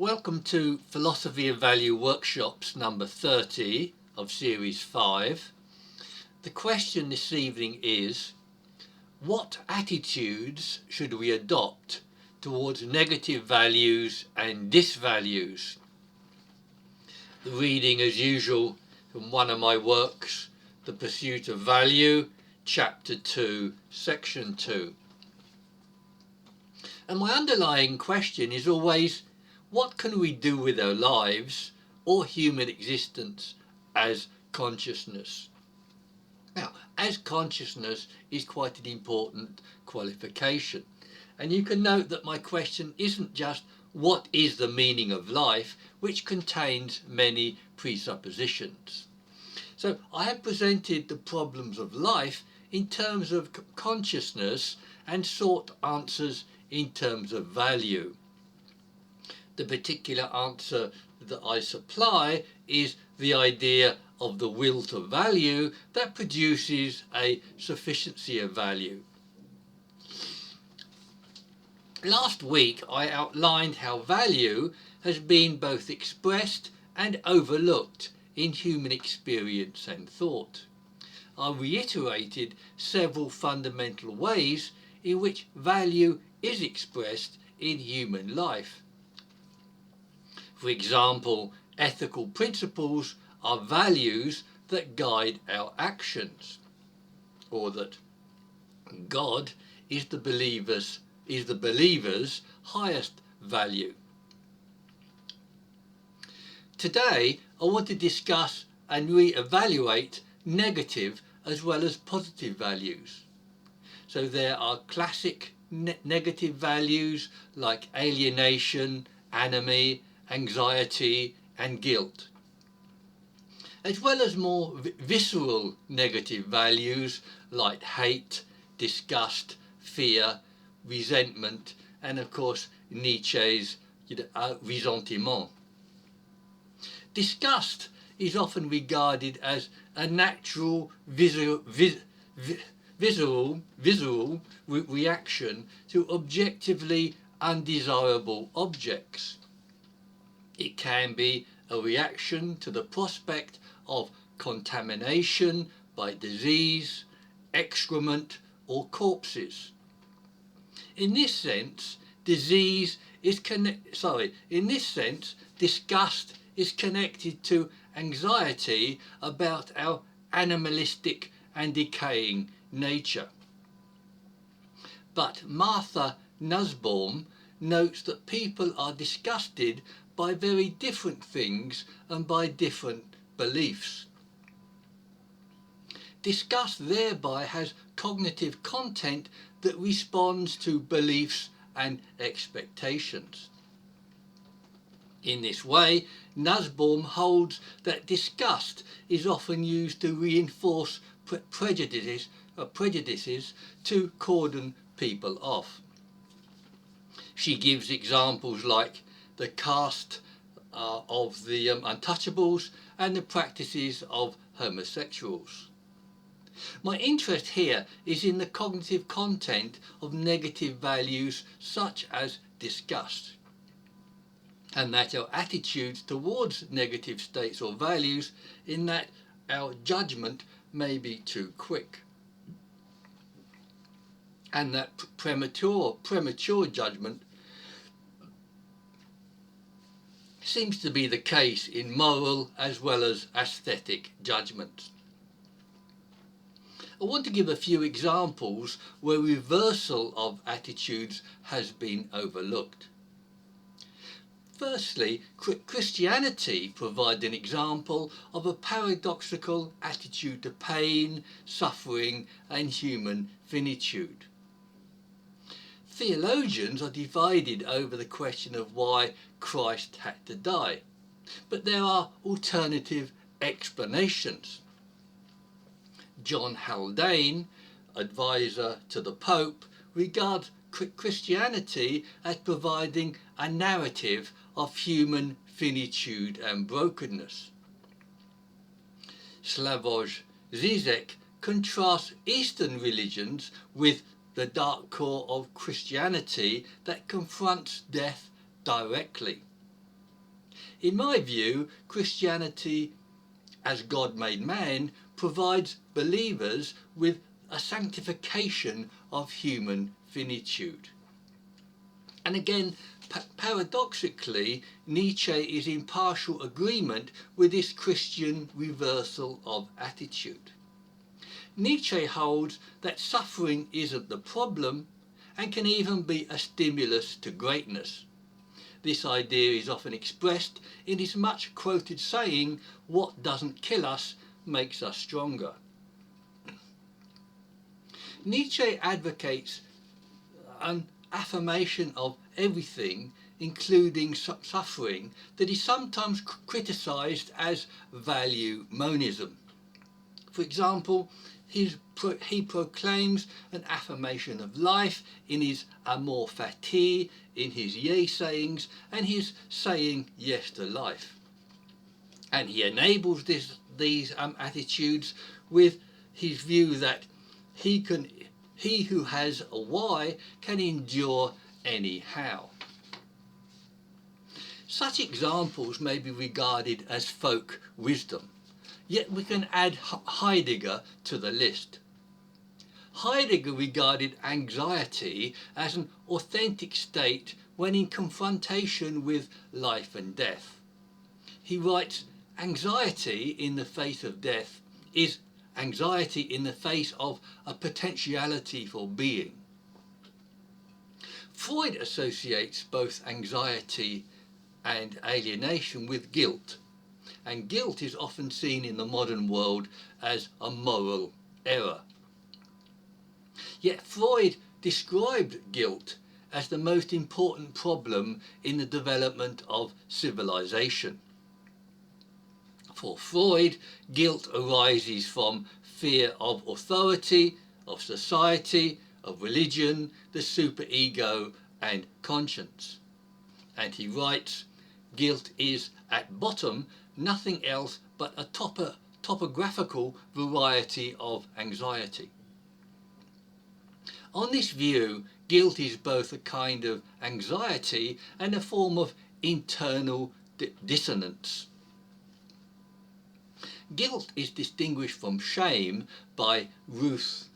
Welcome to Philosophy of Value Workshops number 30 of Series 5. The question this evening is, what attitudes should we adopt towards negative values and disvalues? The reading as usual from one of my works, The Pursuit of Value, Chapter 2, Section 2. And my underlying question is always, what can we do with our lives or human existence as consciousness? Now, as consciousness is quite an important qualification. And you can note that my question isn't just what is the meaning of life, which contains many presuppositions. So I have presented the problems of life in terms of consciousness and sought answers in terms of value. The particular answer that I supply is the idea of the will to value that produces a sufficiency of value. Last week I outlined how value has been both expressed and overlooked in human experience and thought. I reiterated several fundamental ways in which value is expressed in human life. For example, ethical principles are values that guide our actions, or that God is the believer's highest value. Today, I want to discuss and re-evaluate negative as well as positive values. So there are classic negative values like alienation, anime, anxiety and guilt, as well as more visceral negative values like hate, disgust, fear, resentment, and of course Nietzsche's ressentiment. Disgust is often regarded as a natural visceral reaction to objectively undesirable objects. It can be a reaction to the prospect of contamination by disease, excrement or corpses. In this sense, disgust is connected to anxiety about our animalistic and decaying nature. But Martha Nussbaum notes that people are disgusted by very different things and by different beliefs. Disgust thereby has cognitive content that responds to beliefs and expectations. In this way, Nussbaum holds that disgust is often used to reinforce prejudices to cordon people off. She gives examples like the caste of the untouchables and the practices of homosexuals. My interest here is in the cognitive content of negative values such as disgust, and that our attitudes towards negative states or values in that our judgment may be too quick, and that premature judgment seems to be the case in moral as well as aesthetic judgments. I want to give a few examples where reversal of attitudes has been overlooked. Firstly, Christianity provides an example of a paradoxical attitude to pain, suffering and human finitude. Theologians are divided over the question of why Christ had to die, but there are alternative explanations. John Haldane, advisor to the Pope, regards Christianity as providing a narrative of human finitude and brokenness. Slavoj Zizek contrasts Eastern religions with the dark core of Christianity that confronts death directly. In my view, Christianity, as God made man, provides believers with a sanctification of human finitude. And again, paradoxically, Nietzsche is in partial agreement with this Christian reversal of attitude. Nietzsche holds that suffering isn't the problem and can even be a stimulus to greatness. This idea is often expressed in his much quoted saying, "What doesn't kill us makes us stronger." Nietzsche advocates an affirmation of everything, including suffering, that is sometimes criticised as value monism. For example, he proclaims an affirmation of life in his amour fati, in his yes sayings, and his saying yes to life. And he enables these attitudes with his view that he who has a why can endure anyhow. Such examples may be regarded as folk wisdom, yet we can add Heidegger to the list. Heidegger regarded anxiety as an authentic state when in confrontation with life and death. He writes, "Anxiety in the face of death is anxiety in the face of a potentiality for being." Freud associates both anxiety and alienation with guilt, and guilt is often seen in the modern world as a moral error. Yet Freud described guilt as the most important problem in the development of civilization. For Freud, guilt arises from fear of authority, of society, of religion, the superego, and conscience. And he writes, "Guilt is, at bottom, nothing else but a topographical variety of anxiety." On this view, guilt is both a kind of anxiety and a form of internal dissonance. Guilt is distinguished from shame by Ruth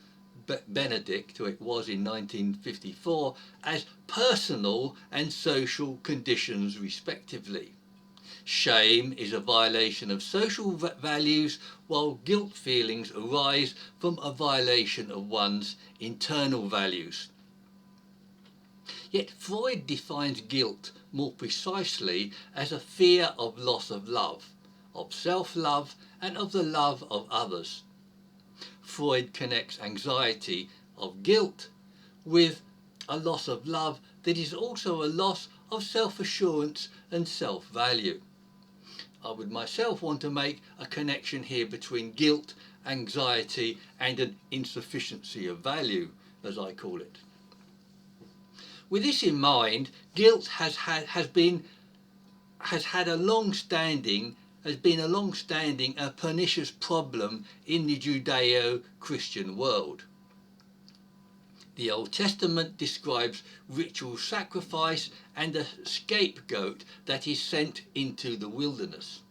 Benedict, who it was in 1954, as personal and social conditions respectively. Shame is a violation of social values, while guilt feelings arise from a violation of one's internal values. Yet Freud defines guilt more precisely as a fear of loss of love, of self-love, and of the love of others. Freud connects anxiety of guilt with a loss of love that is also a loss of self-assurance and self-value. I would myself want to make a connection here between guilt, anxiety, and an insufficiency of value, as I call it. With this in mind, guilt has been a long-standing pernicious problem in the Judeo-Christian world. The Old Testament describes ritual sacrifice and a scapegoat that is sent into the wilderness.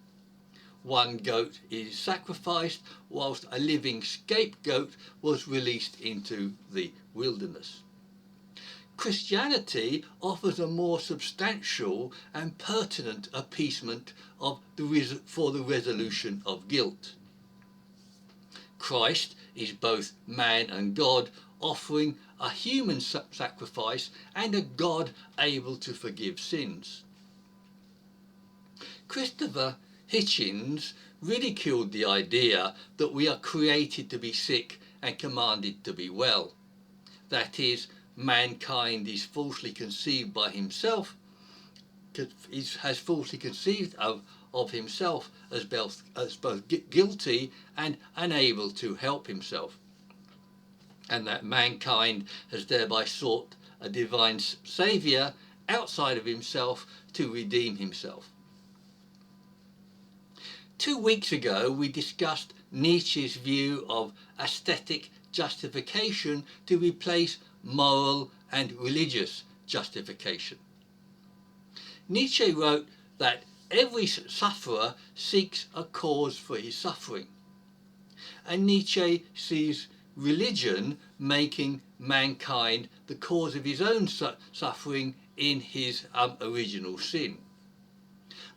One goat is sacrificed, whilst a living scapegoat was released into the wilderness. Christianity offers a more substantial and pertinent appeasement for the resolution of guilt. Christ is both man and God, offering a human sacrifice and a God able to forgive sins. Christopher Hitchens ridiculed the idea that we are created to be sick and commanded to be well. That is, mankind is falsely conceived by himself, has falsely conceived of himself as both guilty and unable to help himself, and that mankind has thereby sought a divine saviour outside of himself to redeem himself. 2 weeks ago we discussed Nietzsche's view of aesthetic justification to replace moral and religious justification. Nietzsche wrote that every sufferer seeks a cause for his suffering. And Nietzsche sees religion making mankind the cause of his own suffering in his original sin.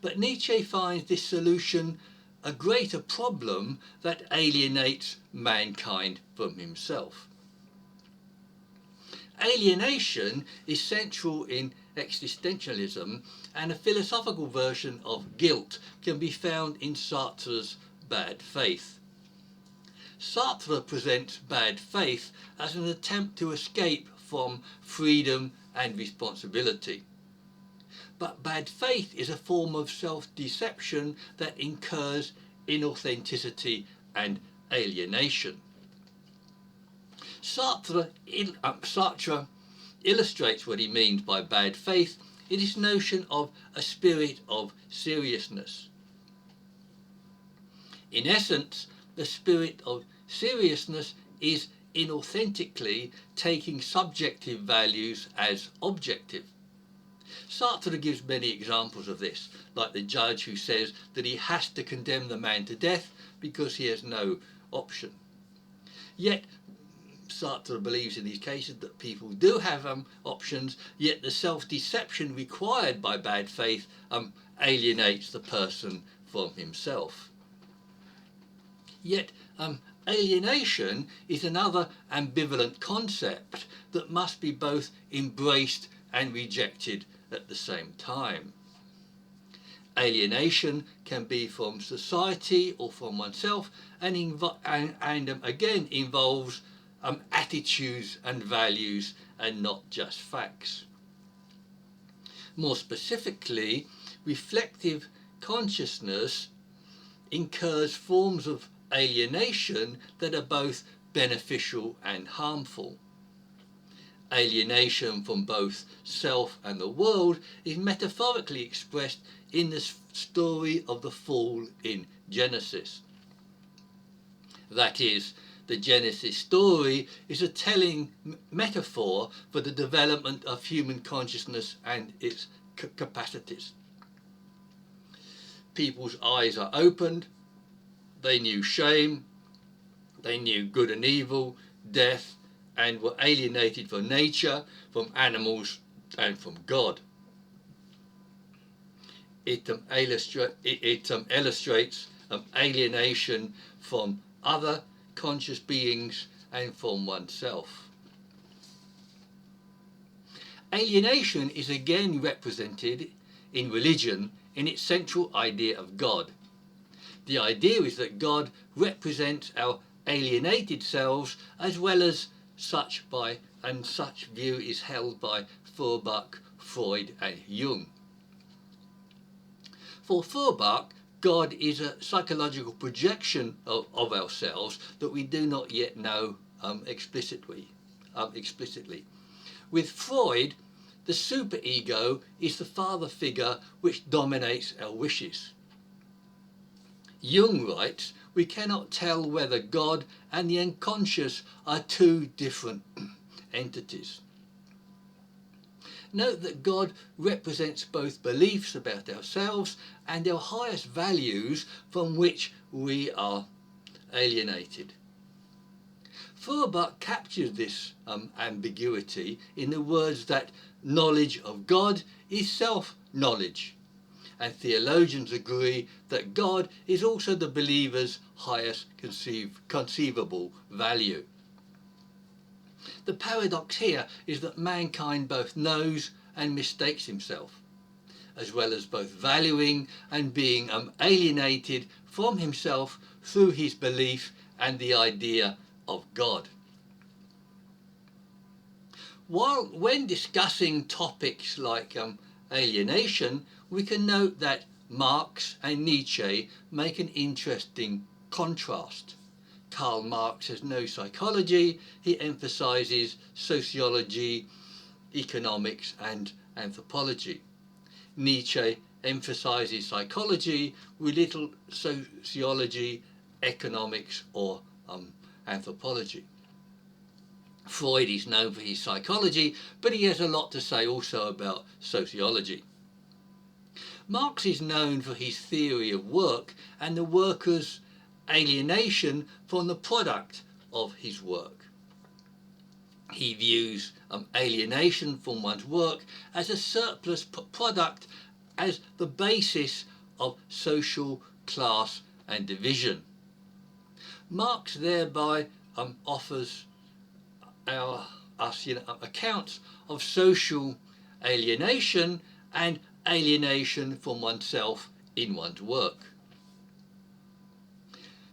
But Nietzsche finds this solution a greater problem that alienates mankind from himself. Alienation is central in existentialism, and a philosophical version of guilt can be found in Sartre's Bad Faith. Sartre presents bad faith as an attempt to escape from freedom and responsibility. But bad faith is a form of self-deception that incurs inauthenticity and alienation. Sartre illustrates what he means by bad faith in his notion of a spirit of seriousness. In essence, the spirit of seriousness is inauthentically taking subjective values as objective. Sartre gives many examples of this, like the judge who says that he has to condemn the man to death because he has no option. Yet Sartre believes in these cases that people do have options, yet the self-deception required by bad faith alienates the person from himself. Yet alienation is another ambivalent concept that must be both embraced and rejected at the same time. Alienation can be from society or from oneself, and again involves attitudes and values and not just facts. More specifically, reflective consciousness incurs forms of alienation that are both beneficial and harmful. Alienation from both self and the world is metaphorically expressed in the story of the fall in Genesis. That is, the Genesis story is a telling metaphor for the development of human consciousness and its capacities. People's eyes are opened, they knew shame, they knew good and evil, death, and were alienated from nature, from animals, and from God. It illustrates alienation from other conscious beings and from oneself. Alienation is again represented in religion in its central idea of God. The idea is that God represents our alienated selves as well as such view is held by Feuerbach, Freud and Jung. For Feuerbach, God is a psychological projection of ourselves that we do not yet know explicitly. With Freud, the superego is the father figure which dominates our wishes. Jung writes, we cannot tell whether God and the unconscious are two different entities. Note that God represents both beliefs about ourselves and our highest values from which we are alienated. Feuerbach captures this ambiguity in the words that knowledge of God is self-knowledge, and theologians agree that God is also the believer's highest conceivable value. The paradox here is that mankind both knows and mistakes himself, as well as both valuing and being alienated from himself through his belief and the idea of God. When discussing topics like alienation, we can note that Marx and Nietzsche make an interesting contrast. Karl Marx has no psychology, he emphasises sociology, economics and anthropology. Nietzsche emphasises psychology with little sociology, economics or anthropology. Freud is known for his psychology, but he has a lot to say also about sociology. Marx is known for his theory of work and the worker's alienation from the product of his work. He views alienation from one's work as a surplus product, as the basis of social class and division. Marx thereby offers us accounts of social alienation and alienation from oneself in one's work.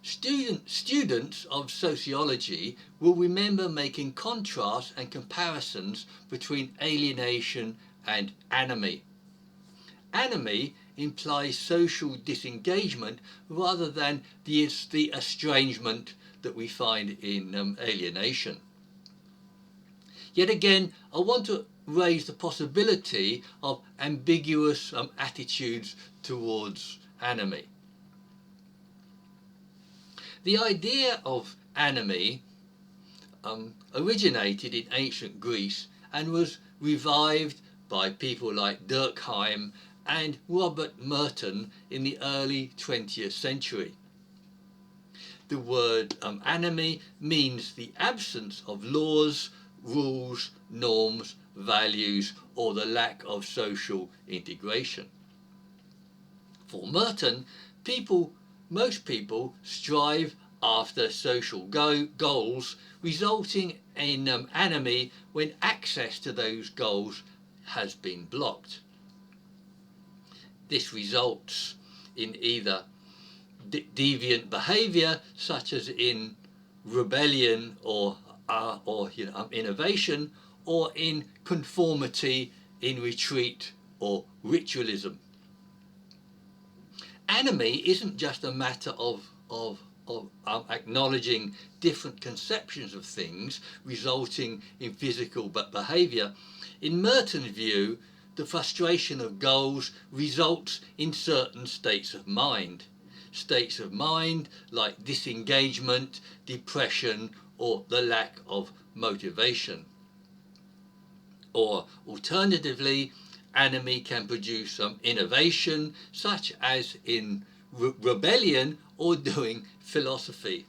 Students of sociology will remember making contrasts and comparisons between alienation and anime. Anime implies social disengagement rather than the estrangement that we find in alienation. Yet again, I want to raise the possibility of ambiguous attitudes towards anime. The idea of anime originated in ancient Greece and was revived by people like Durkheim and Robert Merton in the early 20th century. The word anime means the absence of laws, rules, norms, values, or the lack of social integration. For Merton, most people strive after social goals, resulting in anime when access to those goals has been blocked. This results in either deviant behaviour, such as in rebellion or innovation, or in conformity, in retreat or ritualism. Anime isn't just a matter of acknowledging different conceptions of things resulting in physical behaviour. In Merton's view, the frustration of goals results in certain states of mind. States of mind like disengagement, depression, or the lack of motivation. Or alternatively, anime can produce some innovation, such as in rebellion or doing philosophy.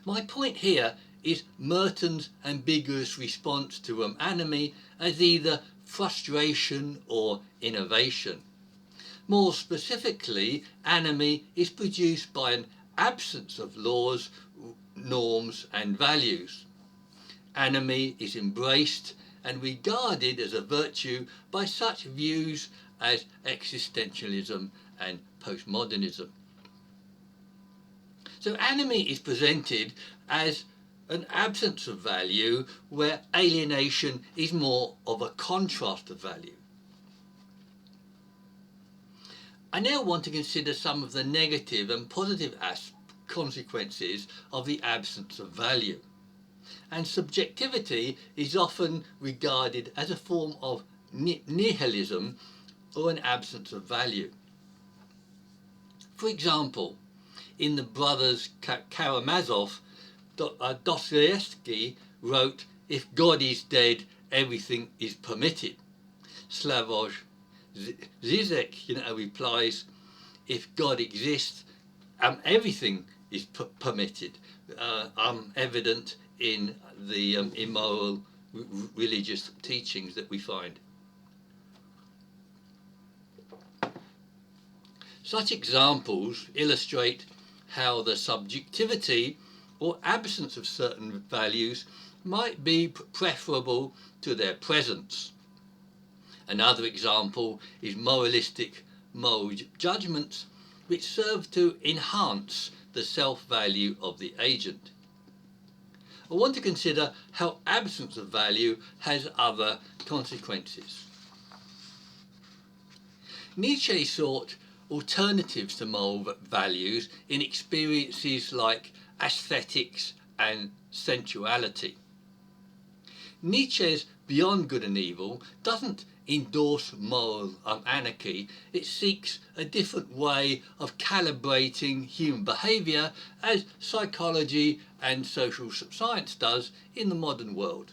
My point here is Merton's ambiguous response to anime as either frustration or innovation. More specifically, anime is produced by an absence of laws, norms and values. Anime is embraced and regarded as a virtue by such views as existentialism and postmodernism. So anime is presented as an absence of value, where alienation is more of a contrast of value. I now want to consider some of the negative and positive consequences of the absence of value. And subjectivity is often regarded as a form of nihilism or an absence of value. For example, in The Brothers Karamazov, Dostoevsky wrote, "If God is dead, everything is permitted." Slavoj Zizek replies, "If God exists, everything is permitted," evident in the immoral religious teachings that we find. Such examples illustrate how the subjectivity or absence of certain values might be preferable to their presence. Another example is moralistic moral judgments, which serve to enhance the self-value of the agent. I want to consider how absence of value has other consequences. Nietzsche sought alternatives to moral values in experiences like aesthetics and sensuality. Nietzsche's Beyond Good and Evil doesn't endorse moral anarchy. It seeks a different way of calibrating human behaviour, as psychology and social science does in the modern world.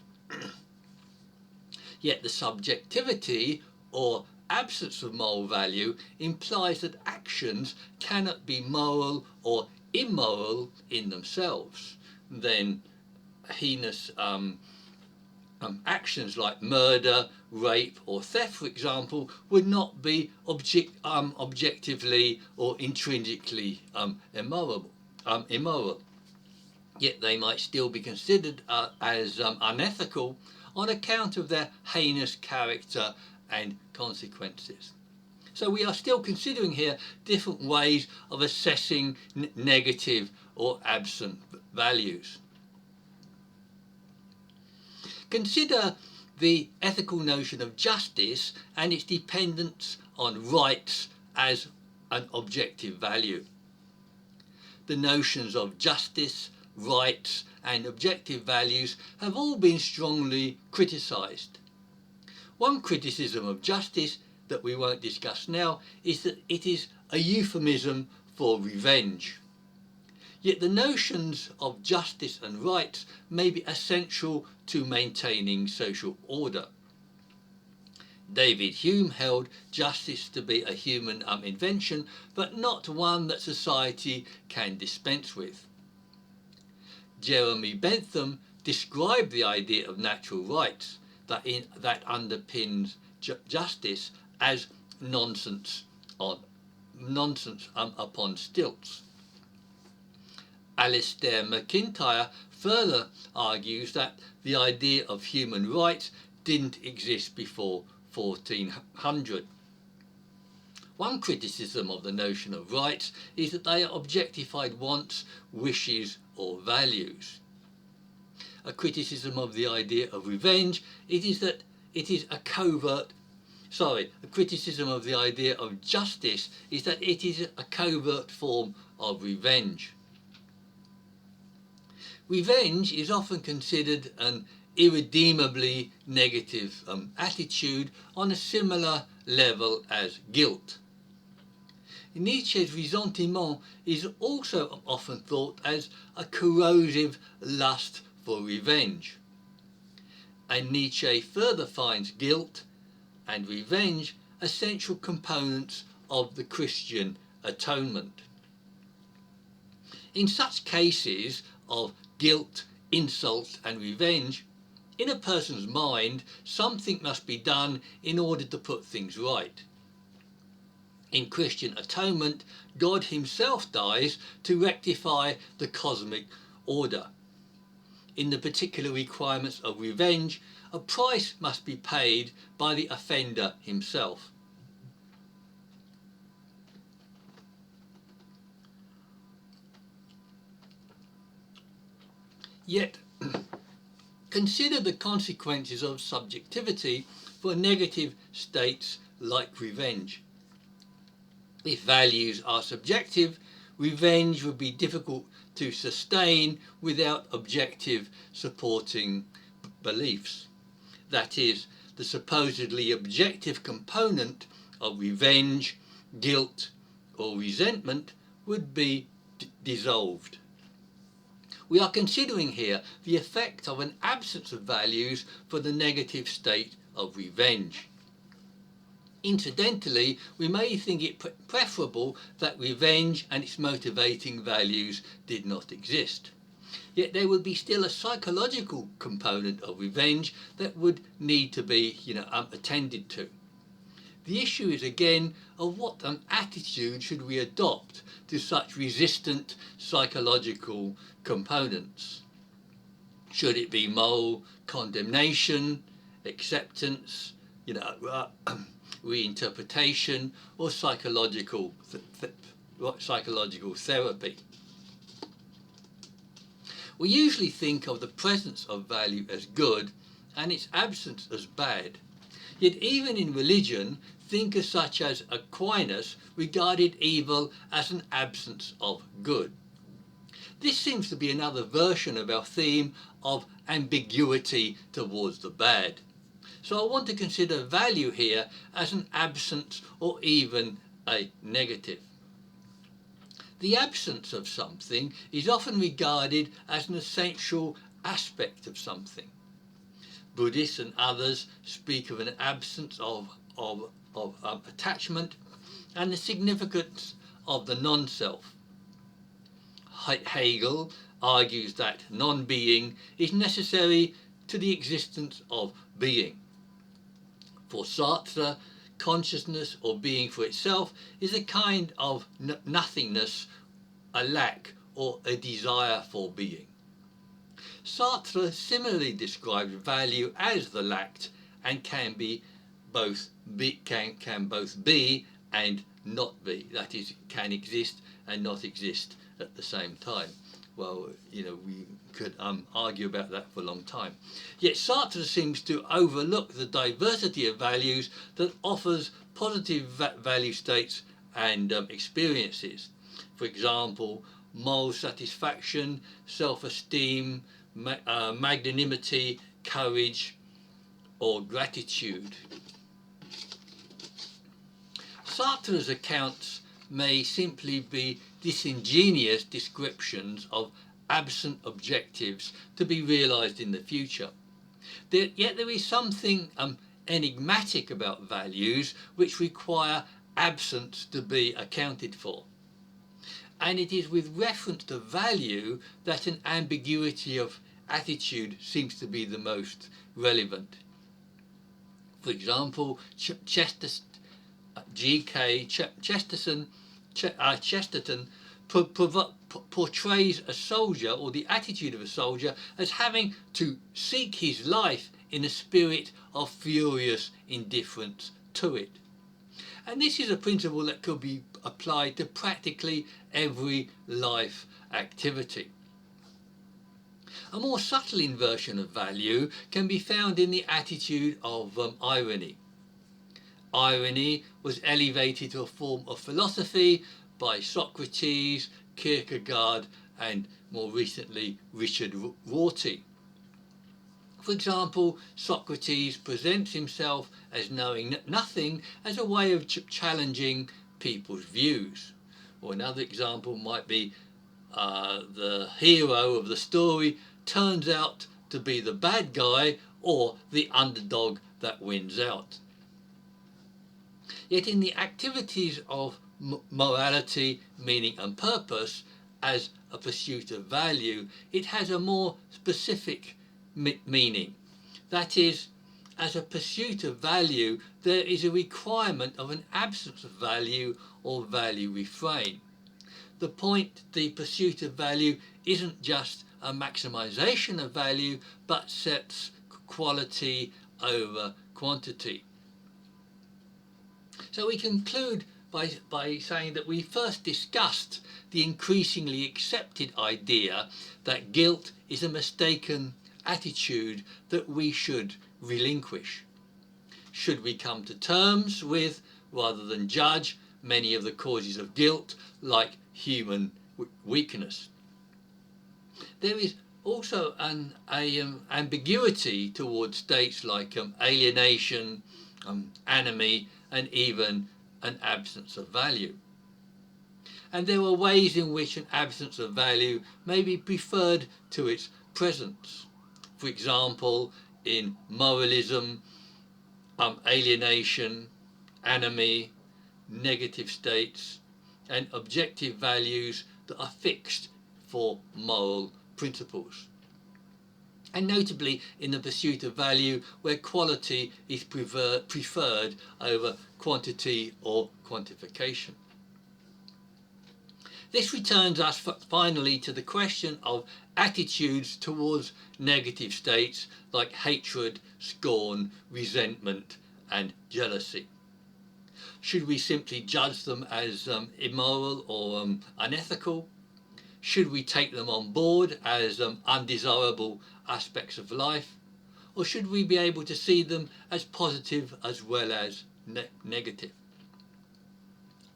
Yet the subjectivity or absence of moral value implies that actions cannot be moral or immoral in themselves, then heinous actions like murder, rape or theft, for example, would not be objectively or intrinsically immoral. Yet they might still be considered as unethical on account of their heinous character and consequences. So we are still considering here different ways of assessing negative or absent values. Consider the ethical notion of justice and its dependence on rights as an objective value. The notions of justice, rights and objective values have all been strongly criticised. One criticism of justice that we won't discuss now is that it is a euphemism for revenge. Yet the notions of justice and rights may be essential to maintaining social order. David Hume held justice to be a human invention, but not one that society can dispense with. Jeremy Bentham described the idea of natural rights that underpins justice as nonsense upon stilts. Alistair MacIntyre further argues that the idea of human rights didn't exist before 1400. One criticism of the notion of rights is that they are objectified wants, wishes or values. A criticism of the idea of revenge is that it is a criticism of the idea of justice is that it is a covert form of revenge. Revenge is often considered an irredeemably negative attitude on a similar level as guilt. Nietzsche's ressentiment is also often thought as a corrosive lust for revenge. And Nietzsche further finds guilt and revenge essential components of the Christian atonement. In such cases of guilt, insult and revenge, in a person's mind, something must be done in order to put things right. In Christian atonement, God himself dies to rectify the cosmic order. In the particular requirements of revenge, a price must be paid by the offender himself. Yet, consider the consequences of subjectivity for negative states like revenge. If values are subjective, revenge would be difficult to sustain without objective supporting beliefs. That is, the supposedly objective component of revenge, guilt or resentment would be dissolved. We are considering here the effect of an absence of values for the negative state of revenge. Incidentally, we may think it preferable that revenge and its motivating values did not exist. Yet there would be still a psychological component of revenge that would need to be, attended to. The issue is again of what attitude should we adopt to such resistant psychological components. Should it be moral condemnation, acceptance, reinterpretation or psychological therapy? We usually think of the presence of value as good and its absence as bad. Yet even in religion, thinkers such as Aquinas regarded evil as an absence of good. This seems to be another version of our theme of ambiguity towards the bad. So I want to consider value here as an absence or even a negative. The absence of something is often regarded as an essential aspect of something. Buddhists and others speak of an absence of attachment and the significance of the non-self. Hegel argues that non-being is necessary to the existence of being. For Sartre, consciousness or being for itself is a kind of nothingness, a lack or a desire for being. Sartre similarly describes value as the lacked and can both be and not be. That is, can exist and not exist at the same time. Well, we could argue about that for a long time. Yet Sartre seems to overlook the diversity of values that offers positive value states and experiences. For example, moral satisfaction, self-esteem, magnanimity, courage, or gratitude. Sartre's accounts may simply be disingenuous descriptions of absent objectives to be realised in the future. Yet there is something enigmatic about values which require absence to be accounted for. And it is with reference to value that an ambiguity of attitude seems to be the most relevant. For example, Chesterton portrays a soldier, or the attitude of a soldier, as having to seek his life in a spirit of furious indifference to it. And this is a principle that could be applied to practically every life activity. A more subtle inversion of value can be found in the attitude of irony. Irony was elevated to a form of philosophy by Socrates, Kierkegaard, and more recently Richard Rorty. For example, Socrates presents himself as knowing nothing as a way of challenging people's views. Or another example might be the hero of the story turns out to be the bad guy or the underdog that wins out. Yet in the activities of morality, meaning and purpose as a pursuit of value, it has a more specific meaning. That is, as a pursuit of value, there is a requirement of an absence of value or value refrain. The pursuit of value isn't just a maximization of value, but sets quality over quantity. So we conclude by saying that we first discussed the increasingly accepted idea that guilt is a mistaken attitude that we should relinquish. Should we come to terms with, rather than judge, many of the causes of guilt, like human weakness? There is also an ambiguity towards states like alienation, anime, and even an absence of value. And there are ways in which an absence of value may be preferred to its presence. For example, in moralism, alienation, anime, negative states, and objective values that are fixed for moral principles. And notably in the pursuit of value where quality is preferred over quantity or quantification. This returns us finally to the question of attitudes towards negative states like hatred, scorn, resentment, and jealousy. Should we simply judge them as immoral or unethical? Should we take them on board as undesirable aspects of life? Or should we be able to see them as positive as well as negative?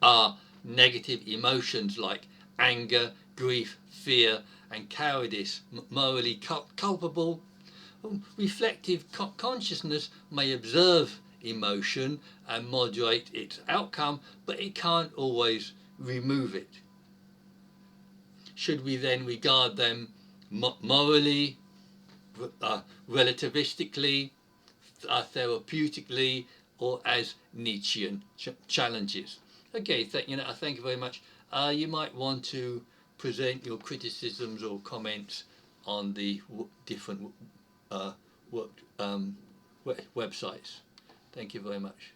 Are negative emotions like anger, grief, fear, and cowardice morally culpable? Reflective consciousness may observe emotion and moderate its outcome, but it can't always remove it. Should we then regard them morally relativistically, therapeutically, or as Nietzschean challenges. Okay, I thank you very much. You might want to present your criticisms or comments on the different work, websites. Thank you very much.